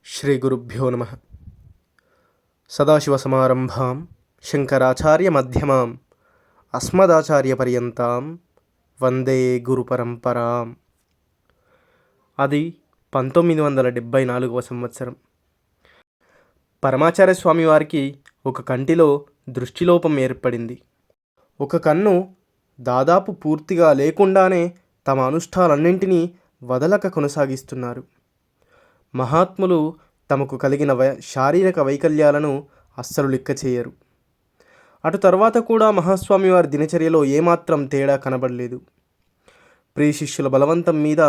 శ్రీ గురుభ్యో నమ. సదాశివసమారంభాం శంకరాచార్యమధ్యమాం అస్మదాచార్యపర్యంతాం వందే గురుపరంపరాం. అది 1974 సంవత్సరం. పరమాచార్య స్వామివారికి ఒక కంటిలో దృష్టిలోపం ఏర్పడింది. ఒక కన్ను దాదాపు పూర్తిగా లేకుండానే తమ అనుష్ఠాలన్నింటినీ వదలక కొనసాగిస్తున్నారు. మహాత్ములు తమకు కలిగిన శారీరక వైకల్యాలను అస్సలు లెక్క చేయరు. అటు తర్వాత కూడా మహాస్వామి వారి దినచర్యలో ఏమాత్రం తేడా కనబడలేదు. ప్రియ శిష్యుల బలవంతం మీద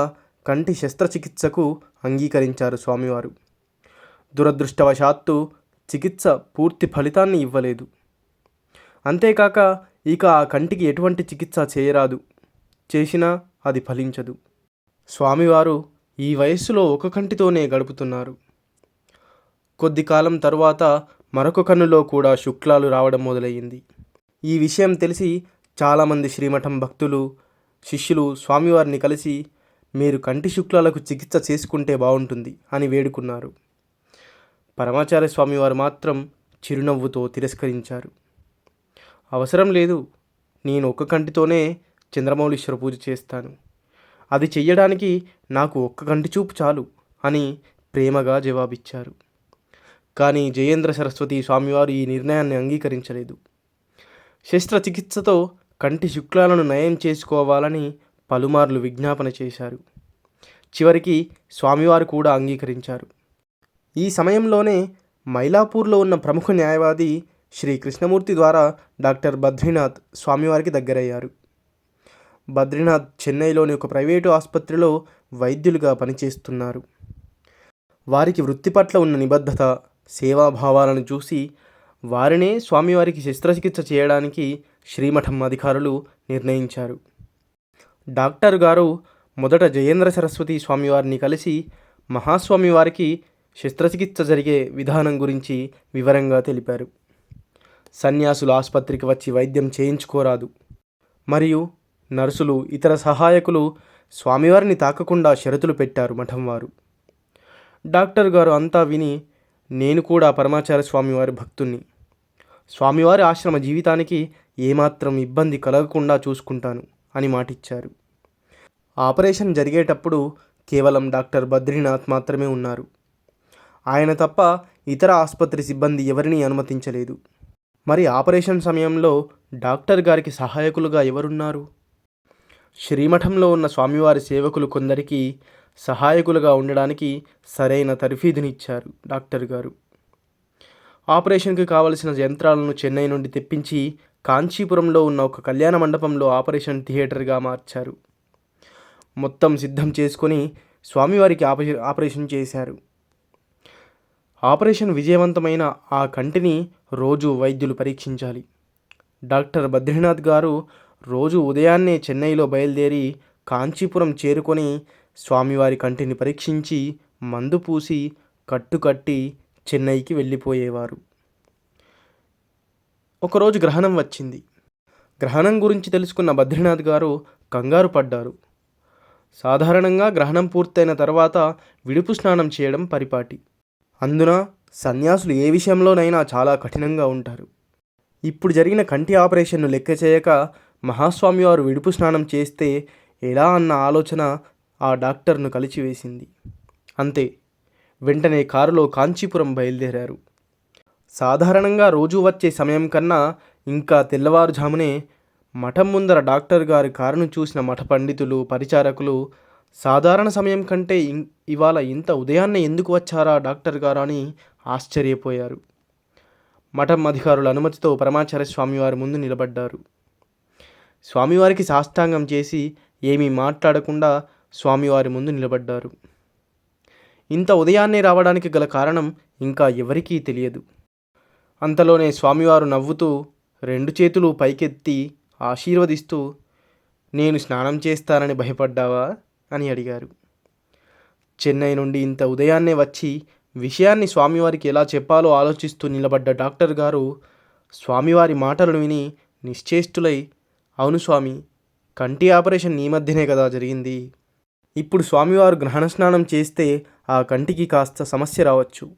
కంటి శస్త్రచికిత్సకు అంగీకరించారు స్వామివారు. దురదృష్టవశాత్తు చికిత్స పూర్తి ఫలితాన్ని ఇవ్వలేదు. అంతేకాక ఇక ఆ కంటికి ఎటువంటి చికిత్స చేయరాదు, చేసినా అది ఫలించదు. స్వామివారు ఈ వయస్సులో ఒక కంటితోనే గడుపుతున్నారు. కొద్ది కాలం తరువాత మరొక కన్నులో కూడా శుక్లాలు రావడం మొదలయ్యింది. ఈ విషయం తెలిసి చాలామంది శ్రీమఠం భక్తులు, శిష్యులు స్వామివారిని కలిసి మీరు కంటి శుక్లాలకు చికిత్స చేసుకుంటే బాగుంటుంది అని వేడుకున్నారు. పరమాచార్య స్వామివారు మాత్రం చిరునవ్వుతో తిరస్కరించారు. అవసరం లేదు, నేను ఒక కంటితోనే చంద్రమౌళీశ్వర పూజ చేస్తాను, అది చెయ్యడానికి నాకు ఒక్క కంటి చూపు చాలు అని ప్రేమగా జవాబిచ్చారు. కానీ జయేంద్ర సరస్వతి స్వామివారు ఈ నిర్ణయాన్ని అంగీకరించలేదు. శస్త్రచికిత్సతో కంటి శుక్లాలను నయం చేసుకోవాలని పలుమార్లు విజ్ఞాపన చేశారు. చివరికి స్వామివారు కూడా అంగీకరించారు. ఈ సమయంలోనే మైలాపూర్లో ఉన్న ప్రముఖ న్యాయవాది శ్రీ కృష్ణమూర్తి ద్వారా డాక్టర్ బద్రీనాథ్ స్వామివారికి దగ్గరయ్యారు. బద్రీనాథ్ చెన్నైలోని ఒక ప్రైవేటు ఆసుపత్రిలో వైద్యులుగా పనిచేస్తున్నారు. వారికి వృత్తి పట్ల ఉన్న నిబద్ధత, సేవాభావాలను చూసి వారినే స్వామివారికి శస్త్రచికిత్స చేయడానికి శ్రీమఠం అధికారులు నిర్ణయించారు. డాక్టర్ గారు మొదట జయేంద్ర సరస్వతి స్వామివారిని కలిసి మహాస్వామివారికి శస్త్రచికిత్స జరిగే విధానం గురించి వివరంగా తెలిపారు. సన్యాసులు ఆసుపత్రికి వచ్చి వైద్యం చేయించుకోరాదు, మరియు నర్సులు, ఇతర సహాయకులు స్వామివారిని తాకకుండా షరతులు పెట్టారు మఠం వారు. డాక్టర్ గారు అంతా విని, నేను కూడా పరమాచార్య స్వామివారి భక్తుణ్ణి, స్వామివారి ఆశ్రమ జీవితానికి ఏమాత్రం ఇబ్బంది కలగకుండా చూసుకుంటాను అని మాటిచ్చారు. ఆపరేషన్ జరిగేటప్పుడు కేవలం డాక్టర్ బద్రీనాథ్ మాత్రమే ఉన్నారు. ఆయన తప్ప ఇతర ఆసుపత్రి సిబ్బంది ఎవరినీ అనుమతించలేదు. మరి ఆపరేషన్ సమయంలో డాక్టర్ గారికి సహాయకులుగా ఎవరున్నారు? శ్రీమఠంలో ఉన్న స్వామివారి సేవకులు కొందరికి సహాయకులుగా ఉండడానికి సరైన తర్ఫీదునిచ్చారు డాక్టర్ గారు. ఆపరేషన్కి కావలసిన యంత్రాలను చెన్నై నుండి తెప్పించి కాంచీపురంలో ఉన్న ఒక కళ్యాణ మండపంలో ఆపరేషన్ థియేటర్గా మార్చారు. మొత్తం సిద్ధం చేసుకొని స్వామివారికి ఆపరేషన్ చేశారు. ఆపరేషన్ విజయవంతమైన ఆ కంటిని రోజు వైద్యులు పరీక్షించాలి. డాక్టర్ బద్రీనాథ్ గారు రోజు ఉదయాన్నే చెన్నైలో బయలుదేరి కాంచీపురం చేరుకొని స్వామివారి కంటిని పరీక్షించి మందు పూసి కట్టుకట్టి చెన్నైకి వెళ్ళిపోయేవారు. ఒకరోజు గ్రహణం వచ్చింది. గ్రహణం గురించి తెలుసుకున్న బద్రీనాథ్ గారు కంగారు పడ్డారు. సాధారణంగా గ్రహణం పూర్తయిన తర్వాత విడుపు స్నానం చేయడం పరిపాటి. అందున సన్యాసులు ఏ విషయంలోనైనా చాలా కఠినంగా ఉంటారు. ఇప్పుడు జరిగిన కంటి ఆపరేషన్ను లెక్క చేయక మహాస్వామివారు విడుపు స్నానం చేస్తే ఎలా అన్న ఆలోచన ఆ డాక్టర్ను కలిచివేసింది. అంతే, వెంటనే కారులో కాంచీపురం బయలుదేరారు. సాధారణంగా రోజు వచ్చే సమయం కన్నా ఇంకా తెల్లవారుజామునే మఠం ముందర డాక్టర్ గారి కారును చూసిన మఠ పండితులు, పరిచారకులు సాధారణ సమయం కంటే ఇవాళ ఇంత ఉదయాన్నే ఎందుకు వచ్చారా డాక్టర్ గారు అని ఆశ్చర్యపోయారు. మఠం అధికారుల అనుమతితో పరమాచార్య స్వామివారి ముందు నిలబడ్డారు. స్వామివారికి సాష్టాంగం చేసి ఏమీ మాట్లాడకుండా స్వామివారి ముందు నిలబడ్డారు. ఇంత ఉదయాన్నే రావడానికి గల కారణం ఇంకా ఎవరికీ తెలియదు. అంతలోనే స్వామివారు నవ్వుతూ 2 చేతులు పైకెత్తి ఆశీర్వదిస్తూ, నేను స్నానం చేస్తానని భయపడ్డావా అని అడిగారు. చెన్నై నుండి ఇంత ఉదయాన్నే వచ్చి విషయాన్ని స్వామివారికి ఎలా చెప్పాలో ఆలోచిస్తూ నిలబడ్డ డాక్టర్ గారు స్వామివారి మాటలను విని నిశ్చేష్టులై, అవును స్వామి, కంటి ఆపరేషన్ ఈ మధ్యనే కదా జరిగింది. ఇప్పుడు స్వామివారు గ్రహణ స్నానం చేస్తే ఆ కంటికి కాస్త సమస్య రావచ్చు.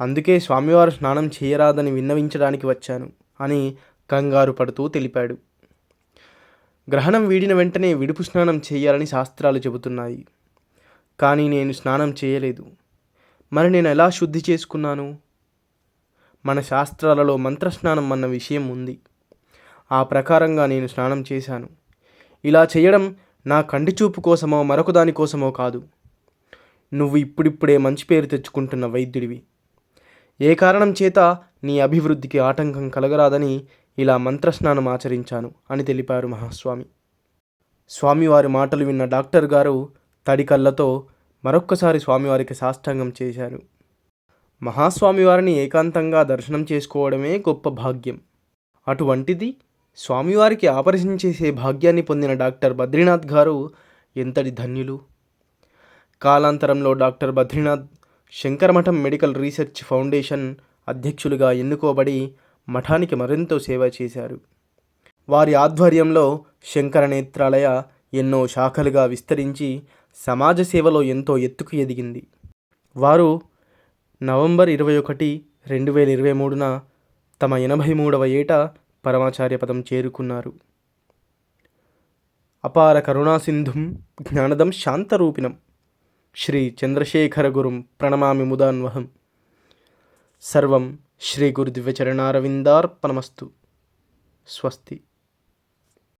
అందుకే స్వామివారు స్నానం చేయరాదని విన్నవించడానికి వచ్చాను అని కంగారు పడుతూ తెలిపాడు. గ్రహణం వీడిన వెంటనే విడుపు స్నానం చేయాలని శాస్త్రాలు చెబుతున్నాయి. కానీ నేను స్నానం చేయలేదు. మరి నేను ఎలా శుద్ధి చేసుకున్నాను? మన శాస్త్రాలలో మంత్రస్నానం అన్న విషయం ఉంది. ఆ ప్రకారంగా నేను స్నానం చేశాను. ఇలా చేయడం నా కంటి చూపు కోసమో మరొక దానికోసమో కాదు. నువ్వు ఇప్పుడిప్పుడే మంచి పేరు తెచ్చుకుంటున్న వైద్యుడివి. ఏ కారణం చేత నీ అభివృద్ధికి ఆటంకం కలగరాదని ఇలా మంత్రస్నానం ఆచరించాను అని తెలిపారు మహాస్వామి. స్వామివారి మాటలు విన్న డాక్టర్ గారు తడి కళ్ళతో మరొక్కసారి స్వామివారికి సాష్టాంగం చేశారు. మహాస్వామివారిని ఏకాంతంగా దర్శనం చేసుకోవడమే గొప్ప భాగ్యం. అటువంటిది స్వామివారికి ఆపరేషన్ చేసే భాగ్యాన్ని పొందిన డాక్టర్ బద్రీనాథ్ గారు ఎంతటి ధన్యులు. కాలాంతరంలో doctor Badrinath Shankaramatham medical research foundation అధ్యక్షులుగా ఎన్నుకోబడి మఠానికి మరింత సేవ చేశారు. వారి ఆధ్వర్యంలో శంకర నేత్రాలయ ఎన్నో శాఖలుగా విస్తరించి సమాజ సేవలో ఎంతో ఎత్తుకు ఎదిగింది. వారు నవంబర్ 21, 2023న తమ 83వ ఏట పరమాచార్య పదం చేరుకున్నారు. అపార కరుణాసింధుం జ్ఞానదం శాంతరూపిణం శ్రీ చంద్రశేఖర గురుం ప్రణమామి ముదాన్వహం. సర్వం శ్రీ గురు దివ్యచరణారవిందార్పణమస్తు. స్వస్తి.